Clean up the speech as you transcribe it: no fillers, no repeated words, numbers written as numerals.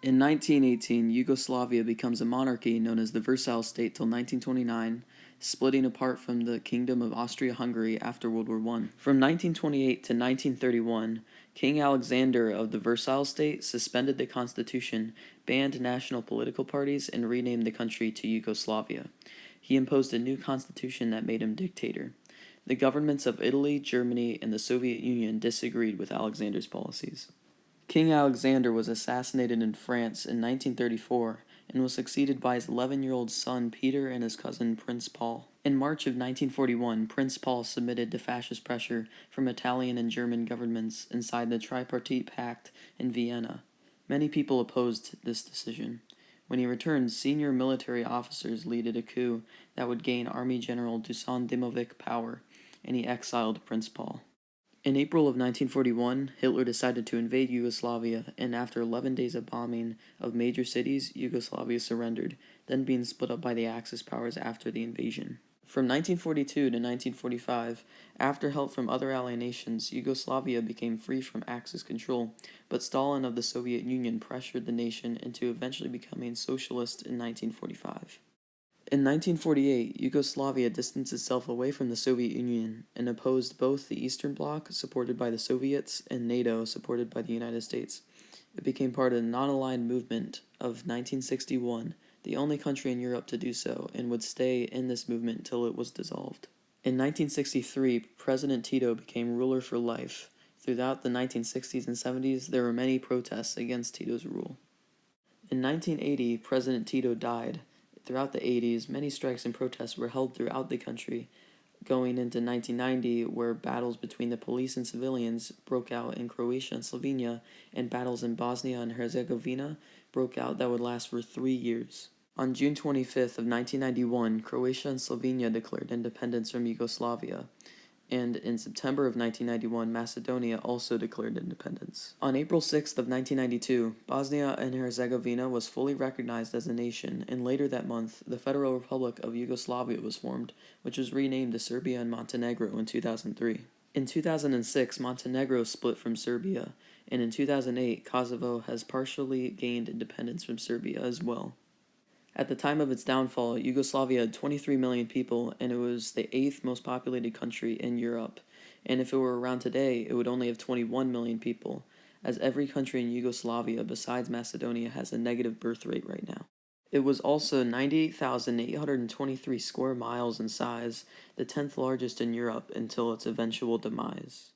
In 1918, Yugoslavia becomes a monarchy known as the Versailles State till 1929, splitting apart from the Kingdom of Austria-Hungary after World War I. From 1928 to 1931, King Alexander of the Versailles State suspended the constitution, banned national political parties, and renamed the country to Yugoslavia. He imposed a new constitution that made him dictator. The governments of Italy, Germany, and the Soviet Union disagreed with Alexander's policies. King Alexander was assassinated in France in 1934 and was succeeded by his 11-year-old son Peter and his cousin Prince Paul. In March of 1941, Prince Paul submitted to fascist pressure from Italian and German governments inside the Tripartite Pact in Vienna. Many people opposed this decision. When he returned, senior military officers led a coup that would gain Army General Dusan Dimovic power, and he exiled Prince Paul. In April of 1941, Hitler decided to invade Yugoslavia, and after 11 days of bombing of major cities, Yugoslavia surrendered, then being split up by the Axis powers after the invasion. From 1942 to 1945, after help from other Allied nations, Yugoslavia became free from Axis control, but Stalin of the Soviet Union pressured the nation into eventually becoming socialist in 1945. In 1948, Yugoslavia distanced itself away from the Soviet Union and opposed both the Eastern Bloc, supported by the Soviets, and NATO, supported by the United States. It became part of the non-aligned movement of 1961, the only country in Europe to do so, and would stay in this movement until it was dissolved. In 1963, President Tito became ruler for life. Throughout the 1960s and 70s, there were many protests against Tito's rule. In 1980, President Tito died. Throughout the 80s, many strikes and protests were held throughout the country, going into 1990, where battles between the police and civilians broke out in Croatia and Slovenia, and battles in Bosnia and Herzegovina broke out that would last for 3 years. On June 25th of 1991, Croatia and Slovenia declared independence from Yugoslavia, and in September of 1991, Macedonia also declared independence. On April 6th of 1992, Bosnia and Herzegovina was fully recognized as a nation, and later that month, the Federal Republic of Yugoslavia was formed, which was renamed to Serbia and Montenegro in 2003. In 2006, Montenegro split from Serbia, and in 2008, Kosovo has partially gained independence from Serbia as well. At the time of its downfall, Yugoslavia had 23 million people, and it was the 8th most populated country in Europe. And if it were around today, it would only have 21 million people, as every country in Yugoslavia besides Macedonia has a negative birth rate right now. It was also 98,823 square miles in size, the 10th largest in Europe until its eventual demise.